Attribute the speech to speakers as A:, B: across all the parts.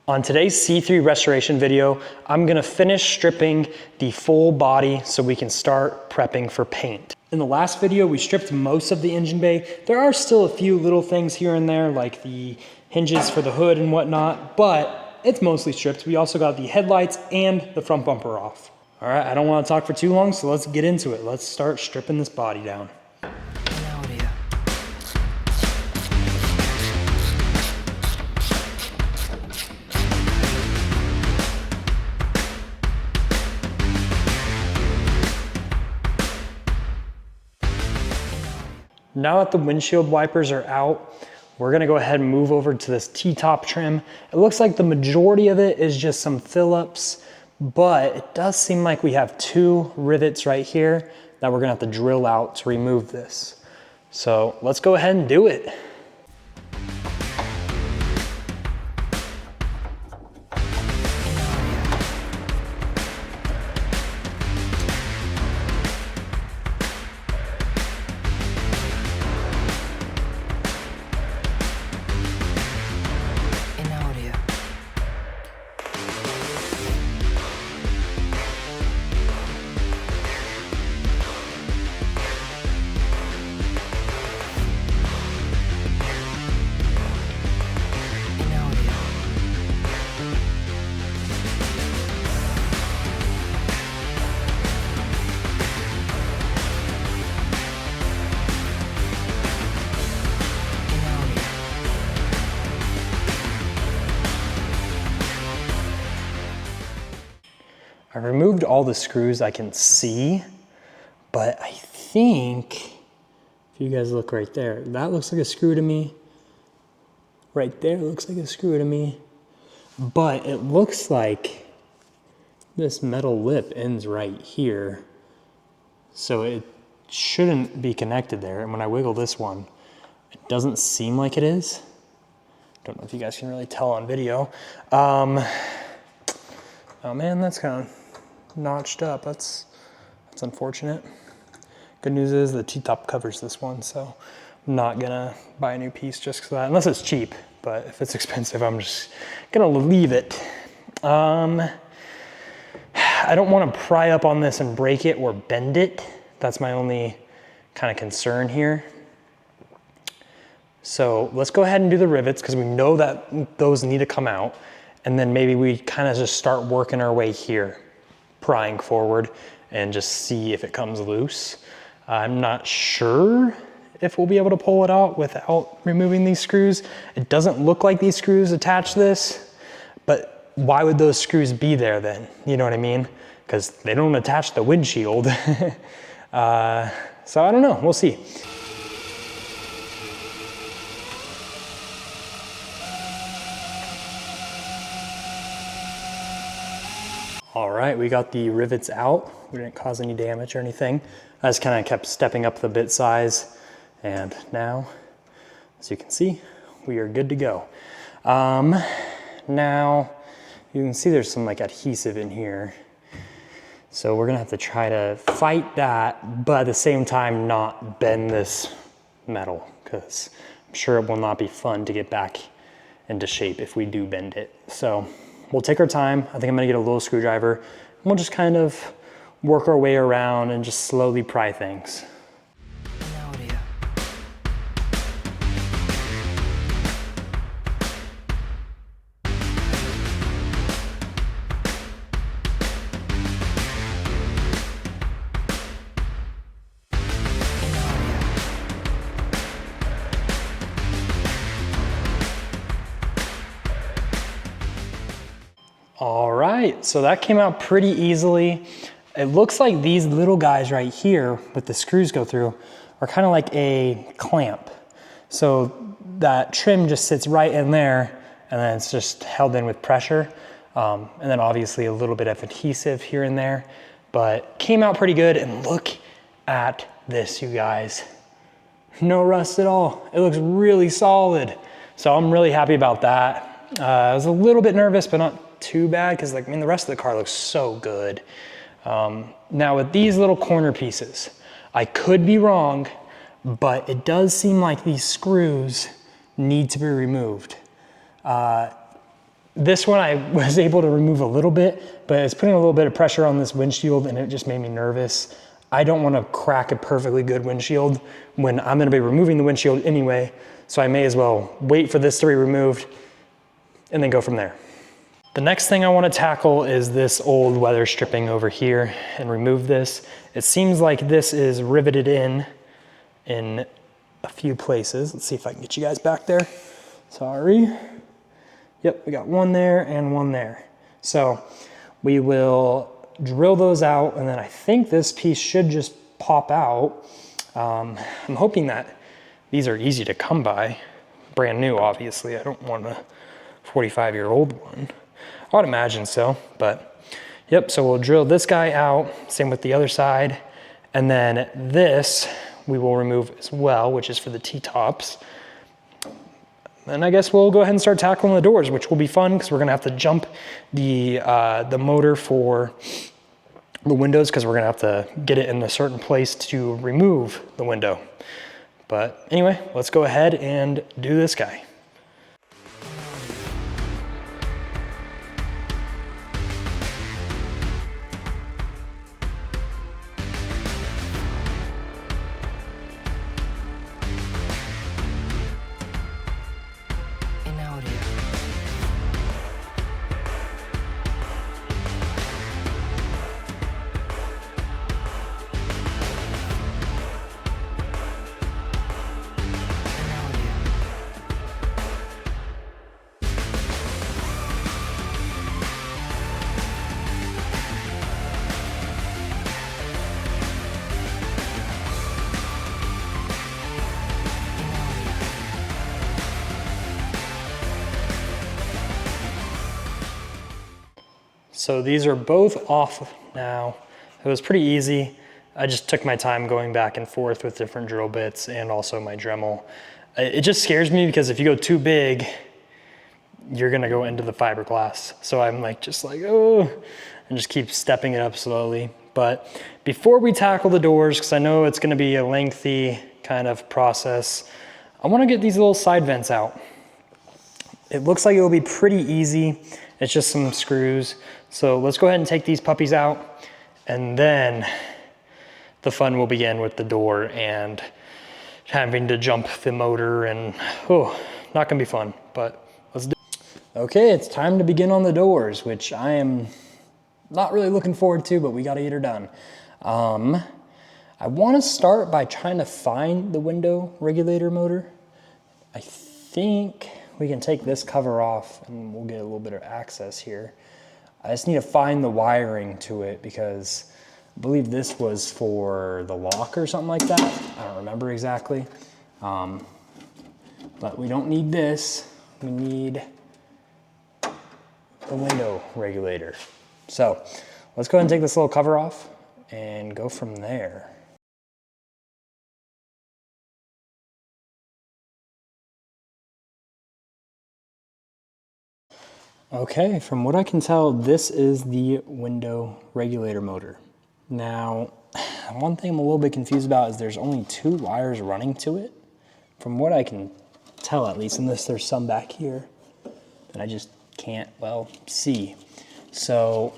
A: On today's C3 restoration video, I'm gonna finish stripping the full body so we can start prepping for paint. In the last video, we stripped most of the engine bay. There are still a few little things here and there, like the hinges for the hood and whatnot, but it's mostly stripped. We also got the headlights and the front bumper off. All right, I don't wanna talk for too long, so let's get into it. Let's start stripping this body down. Now that the windshield wipers are out, we're gonna go ahead and move over to this T-top trim. It looks like the majority of it is just some fill-ups, but it does seem like we have 2 rivets right here that we're gonna have to drill out to remove this. So let's go ahead and do it. I removed all the screws I can see, but I think, if you guys look right there, that looks like a screw to me. Right there looks like a screw to me. But it looks like this metal lip ends right here. So it shouldn't be connected there. And when I wiggle this one, it doesn't seem like it is. Don't know if you guys can really tell on video. Oh man, that's kind of notched up. That's unfortunate. Good news is the T-top covers this one, so I'm not gonna buy a new piece just for that, unless it's cheap. But if it's expensive, I'm just gonna leave it. I don't want to pry up on this and break it or bend it. That's my only kind of concern here. So let's go ahead and do the rivets because we know that those need to come out. And then maybe we kind of just start working our way here, prying forward and just see if it comes loose. I'm not sure if we'll be able to pull it out without removing these screws. It doesn't look like these screws attach this, but why would those screws be there then? You know what I mean? Because they don't attach the windshield. So I don't know, we'll see. All right, we got the rivets out. We didn't cause any damage or anything. I just kind of kept stepping up the bit size. And now, as you can see, we are good to go. Now, you can see there's some like adhesive in here. So we're gonna have to try to fight that, but at the same time not bend this metal, because I'm sure it will not be fun to get back into shape if we do bend it. So we'll take our time. I think I'm gonna get a little screwdriver and we'll just kind of work our way around and just slowly pry things. All right, so that came out pretty easily. It looks like these little guys right here with the screws go through are kind of like a clamp. So that trim just sits right in there and then it's just held in with pressure. And then obviously a little bit of adhesive here and there, but came out pretty good. And look at this, you guys. No rust at all. It looks really solid. So I'm really happy about that. I was a little bit nervous, but not too bad, because like, I mean, the rest of the car looks so good. Now with these little corner pieces, I could be wrong, but it does seem like these screws need to be removed. This one I was able to remove a little bit, but it's putting a little bit of pressure on this windshield and it just made me nervous. I don't want to crack a perfectly good windshield when I'm going to be removing the windshield anyway, so I may as well wait for this to be removed and then go from there. The next thing I want to tackle is this old weather stripping over here and remove this. It seems like this is riveted in a few places. Let's see if I can get you guys back there. Sorry. Yep, we got one there and one there. So we will drill those out, and then I think this piece should just pop out. I'm hoping that these are easy to come by. Brand new, obviously. I don't want a 45-year-old one. I would imagine so, but yep, so we'll drill this guy out, same with the other side, and then this we will remove as well, which is for the T-tops. And I guess we'll go ahead and start tackling the doors, which will be fun because we're gonna have to jump the motor for the windows because we're gonna have to get it in a certain place to remove the window. But anyway, let's go ahead and do this guy. So these are both off now. It was pretty easy. I just took my time going back and forth with different drill bits and also my Dremel. It just scares me because if you go too big, you're gonna go into the fiberglass. So I'm just like, oh, and just keep stepping it up slowly. But before we tackle the doors, because I know it's gonna be a lengthy kind of process, I wanna get these little side vents out. It looks like it will be pretty easy. It's just some screws. So let's go ahead and take these puppies out, and then the fun will begin with the door and having to jump the motor, and oh, not gonna be fun, but let's do it. Okay, it's time to begin on the doors, which I am not really looking forward to, but we gotta get her done. I wanna start by trying to find the window regulator motor. I think we can take this cover off and we'll get a little bit of access here. I just need to find the wiring to it because I believe this was for the lock or something like that. I don't remember exactly. But we don't need this. We need the window regulator. So let's go ahead and take this little cover off and go from there. Okay, from what I can tell, this is the window regulator motor. Now, one thing I'm a little bit confused about is there's only 2 wires running to it. From what I can tell, at least, unless there's some back here that I just can't, well, see. So,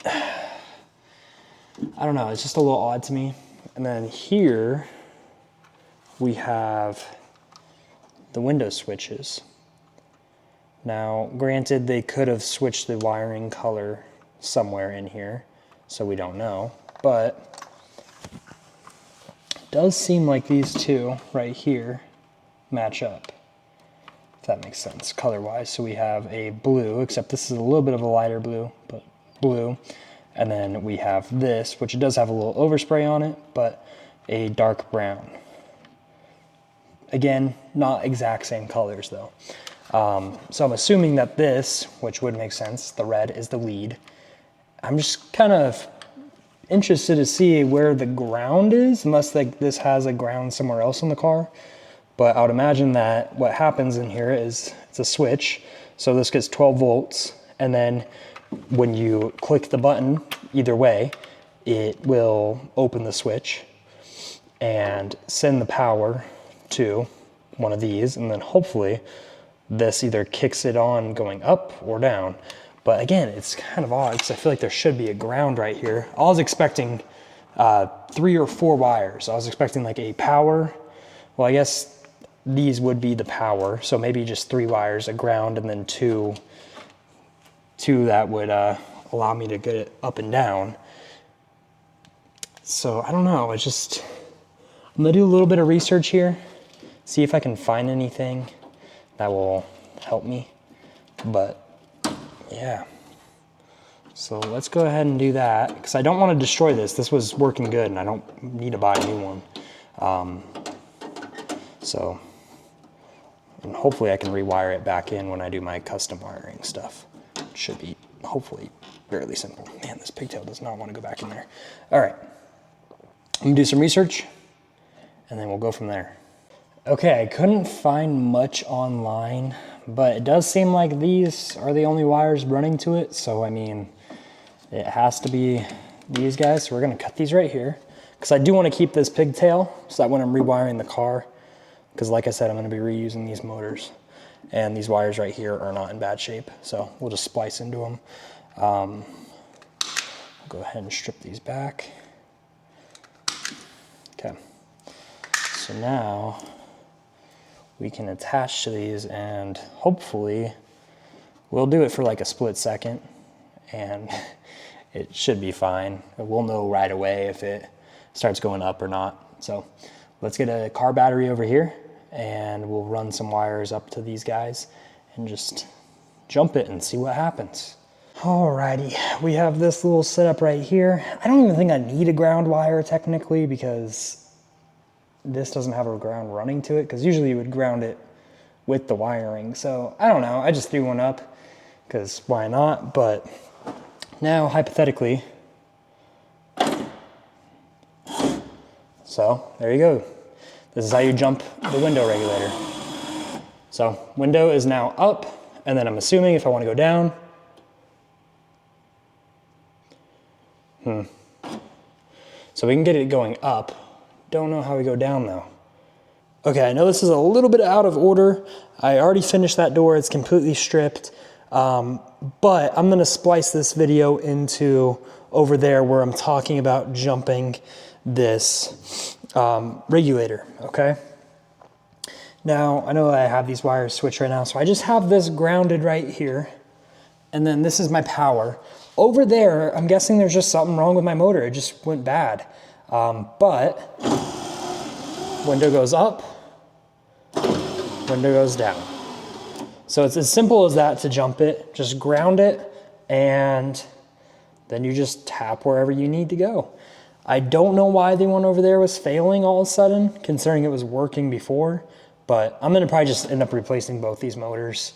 A: I don't know, it's just a little odd to me. And then here, we have the window switches. Now, granted, they could have switched the wiring color somewhere in here, so we don't know, but it does seem like these two right here match up, if that makes sense, color-wise. So we have a blue, except this is a little bit of a lighter blue, but blue, and then we have this, which does have a little overspray on it, but a dark brown. Again, not exact same colors though. So I'm assuming that this, which would make sense, the red is the lead. I'm just kind of interested to see where the ground is, unless this has a ground somewhere else in the car. But I would imagine that what happens in here is it's a switch. So this gets 12 volts. And then when you click the button, either way, it will open the switch and send the power to one of these. And then hopefully this either kicks it on going up or down. But again, it's kind of odd because I feel like there should be a ground right here. I was expecting 3 or 4 wires. I was expecting like a power. Well, I guess these would be the power. So maybe just 3 wires, a ground, and then two that would allow me to get it up and down. So I don't know, I'm gonna do a little bit of research here, see if I can find anything that will help me. But yeah, so let's go ahead and do that because I don't want to destroy this. This was working good and I don't need to buy a new one. And hopefully I can rewire it back in when I do my custom wiring stuff. It should be hopefully fairly simple. Man, this pigtail does not want to go back in there. All right, I'm gonna do some research and then we'll go from there. Okay, I couldn't find much online, but it does seem like these are the only wires running to it. So, I mean, it has to be these guys. So we're gonna cut these right here because I do want to keep this pigtail so that when I'm rewiring the car, because like I said, I'm gonna be reusing these motors and these wires right here are not in bad shape. So we'll just splice into them. I'll go ahead and strip these back. Okay, so now we can attach to these and hopefully we'll do it for like a split second and it should be fine. We'll know right away if it starts going up or not. So let's get a car battery over here and we'll run some wires up to these guys and just jump it and see what happens. Alrighty, we have this little setup right here. I don't even think I need a ground wire technically because this doesn't have a ground running to it, because usually you would ground it with the wiring. So I don't know, I just threw one up because why not? But now hypothetically, so there you go. This is how you jump the window regulator. So window is now up, and then I'm assuming if I want to go down, so we can get it going up. Don't know how we go down though. Okay, I know this is a little bit out of order. I already finished that door, it's completely stripped. But I'm gonna splice this video into over there where I'm talking about jumping this regulator, okay? Now, I know I have these wires switched right now, so I just have this grounded right here, and then this is my power. Over there, I'm guessing there's just something wrong with my motor. It just went bad. But window goes up, window goes down. So it's as simple as that to jump it. Just ground it, and then you just tap wherever you need to go. I don't know why the one over there was failing all of a sudden, considering it was working before, but I'm gonna probably just end up replacing both these motors.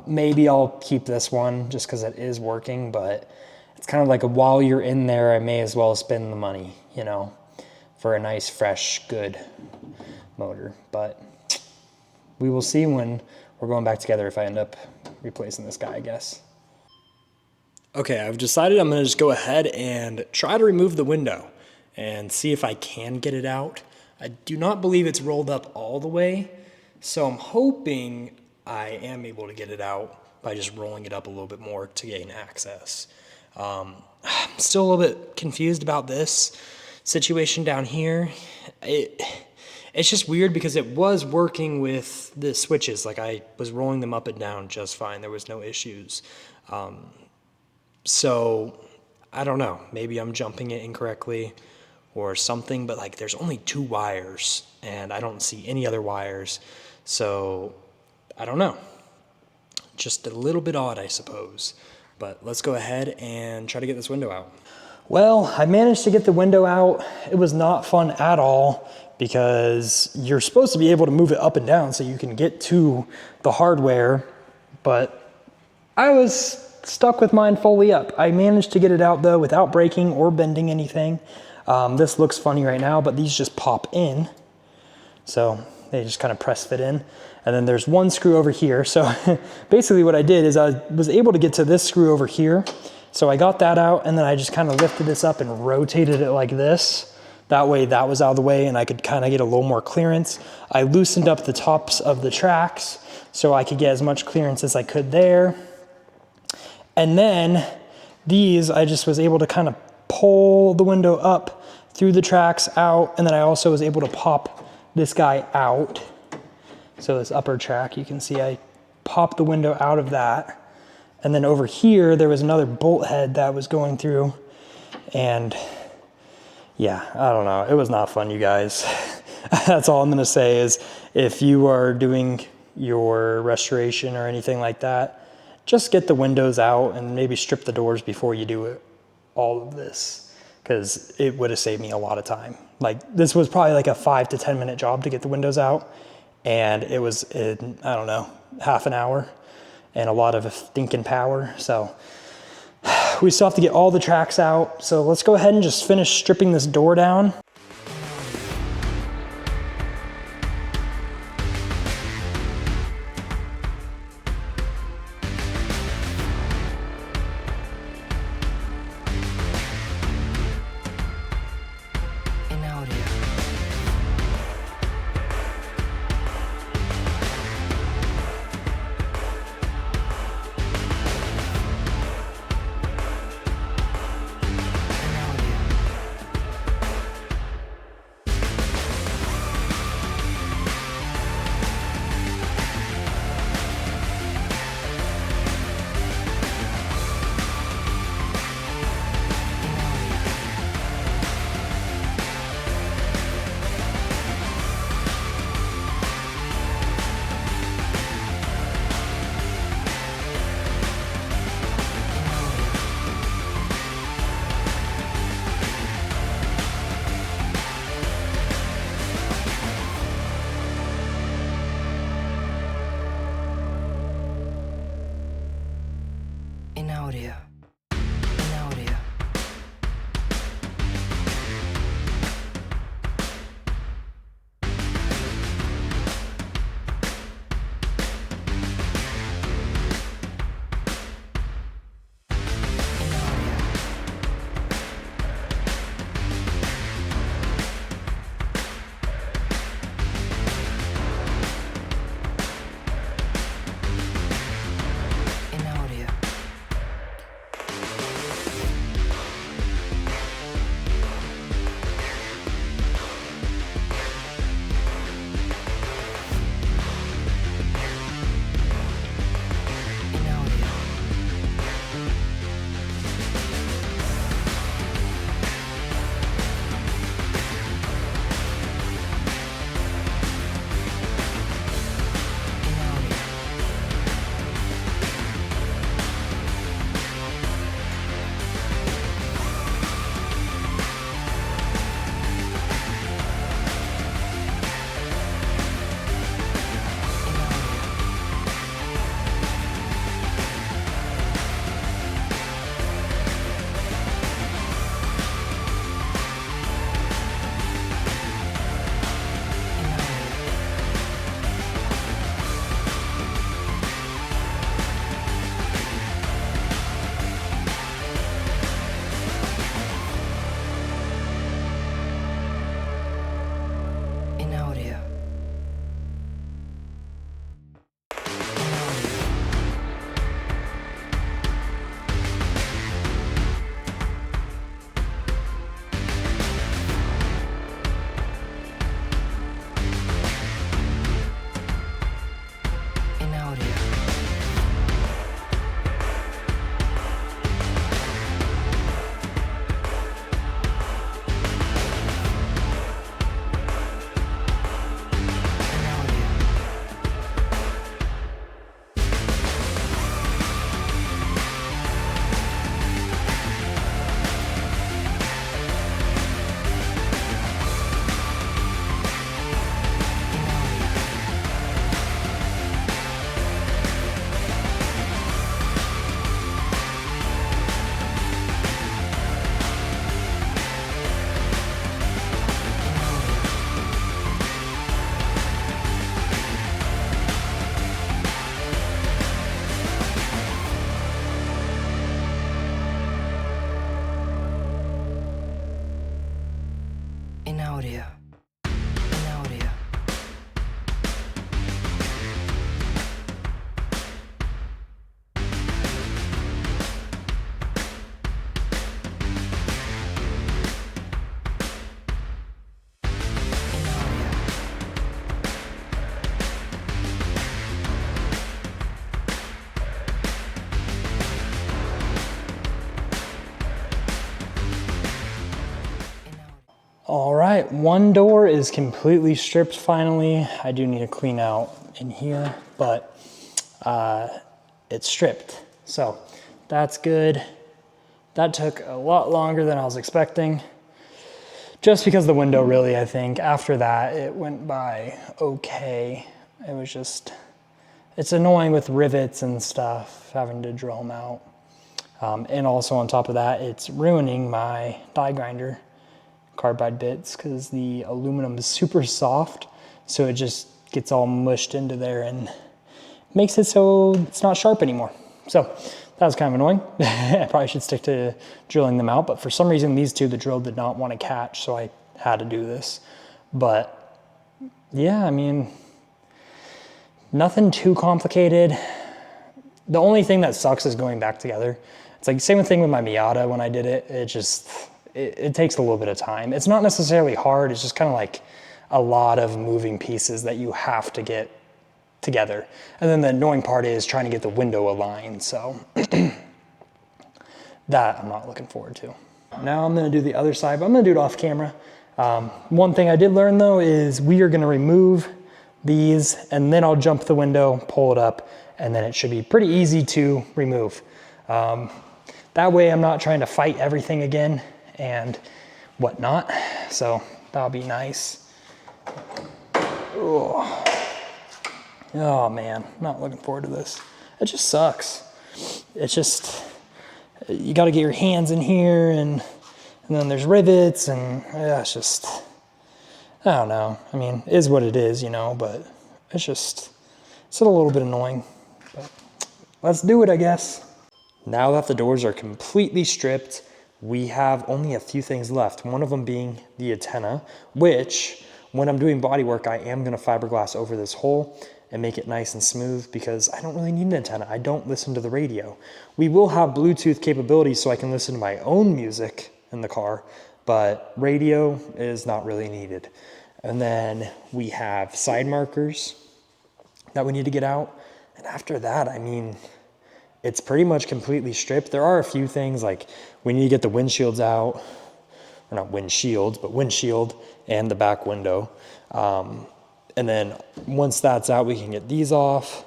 A: Maybe I'll keep this one just because it is working, but it's kind of like while you're in there, I may as well spend the money, you know, for a nice, fresh, good motor. But we will see when we're going back together if I end up replacing this guy, I guess. Okay, I've decided I'm gonna just go ahead and try to remove the window and see if I can get it out. I do not believe it's rolled up all the way, so I'm hoping I am able to get it out by just rolling it up a little bit more to gain access. I'm still a little bit confused about this situation down here. It's just weird because it was working with the switches. Like I was rolling them up and down just fine. There was no issues. So I don't know, maybe I'm jumping it incorrectly or something, but like there's only 2 wires and I don't see any other wires. So I don't know, just a little bit odd, I suppose. But let's go ahead and try to get this window out. Well, I managed to get the window out. It was not fun at all because you're supposed to be able to move it up and down so you can get to the hardware, but I was stuck with mine fully up. I managed to get it out though without breaking or bending anything. This looks funny right now, but these just pop in. So they just kind of press fit in. And then there's one screw over here. So basically what I did is I was able to get to this screw over here. So I got that out and then I just kind of lifted this up and rotated it like this That way that was out of the way and I could kind of get a little more clearance. I loosened up the tops of the tracks so I could get as much clearance as I could there. And then these, I just was able to kind of pull the window up through the tracks out, and then I also was able to pop this guy out. So this upper track, you can see I popped the window out of that. And then over here, there was another bolt head that was going through, and yeah, I don't know. It was not fun, you guys. That's all I'm gonna say is if you are doing your restoration or anything like that, just get the windows out and maybe strip the doors before you do it, all of this, because it would have saved me a lot of time. Like this was probably like a 5 to 10 minute job to get the windows out, and it was in, I don't know, half an hour and a lot of thinking power. So we still have to get all the tracks out. So let's go ahead and just finish stripping this door down.
B: audio. In audio.
A: All right, one door is completely stripped finally. I do need to clean out in here, but it's stripped. So that's good. That took a lot longer than I was expecting. Just because the window really, I think. After that, it went by okay. It was just, it's annoying with rivets and stuff, having to drill them out. And also on top of that, it's ruining my die grinder carbide bits because the aluminum is super soft, so it just gets all mushed into there and makes it so it's not sharp anymore. So that was kind of annoying. I probably should stick to drilling them out, but for some reason these two, the drill did not want to catch, so I had to do this. But yeah, I mean, nothing too complicated. The only thing that sucks is going back together. It's like same thing with my Miata when I did it. It takes a little bit of time. It's not necessarily hard. It's just kind of like a lot of moving pieces that you have to get together. And then the annoying part is trying to get the window aligned. So that I'm not looking forward to. Now I'm gonna do the other side, but I'm gonna do it off camera. One thing I did learn though is we are gonna remove these and then I'll jump the window, pull it up, and then it should be pretty easy to remove. That way I'm not trying to fight everything again and whatnot. So that'll be nice. Oh man, not looking forward to this. It just sucks. It's just, you got to get your hands in here and then there's rivets and yeah, it's just, I don't know. I mean, it is what it is, you know, but it's a little bit annoying, but let's do it, I guess. Now that the doors are completely stripped, we have only a few things left. One of them being the antenna, which when I'm doing body work, I am gonna fiberglass over this hole and make it nice and smooth because I don't really need an antenna. I don't listen to the radio. We will have Bluetooth capabilities so I can listen to my own music in the car, but radio is not really needed. And then we have side markers that we need to get out. And after that, I mean, it's pretty much completely stripped. There are a few things like we need to get the windshields out, or not windshields, but windshield and the back window. And then once that's out, we can get these off.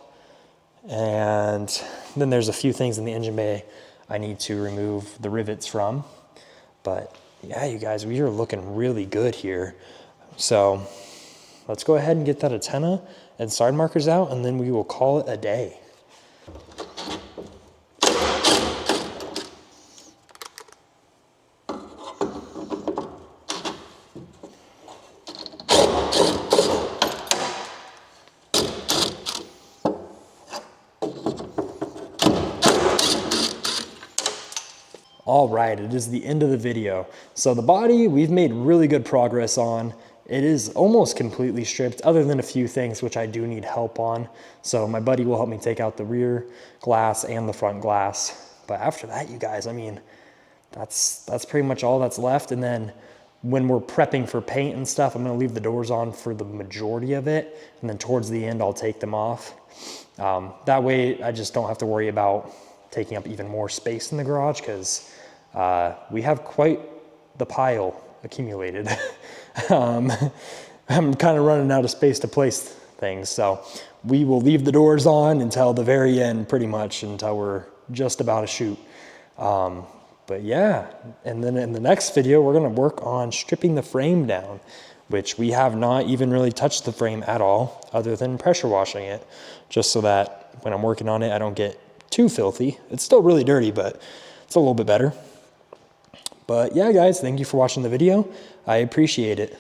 A: And then there's a few things in the engine bay I need to remove the rivets from. But yeah, you guys, we are looking really good here. So let's go ahead and get that antenna and side markers out, and then we will call it a day. All right, it is the end of the video. So the body, we've made really good progress on. It is almost completely stripped other than a few things which I do need help on. So my buddy will help me take out the rear glass and the front glass. But after that, you guys, I mean, that's pretty much all that's left. And then when we're prepping for paint and stuff, I'm gonna leave the doors on for the majority of it. And then towards the end, I'll take them off. That way I just don't have to worry about taking up even more space in the garage because we have quite the pile accumulated. I'm kind of running out of space to place things. So we will leave the doors on until the very end, pretty much until we're just about to shoot. But yeah, and then in the next video, we're gonna work on stripping the frame down, which we have not even really touched the frame at all, other than pressure washing it, just so that when I'm working on it, I don't get too filthy. It's still really dirty, but it's a little bit better. But yeah, guys, thank you for watching the video. I appreciate it.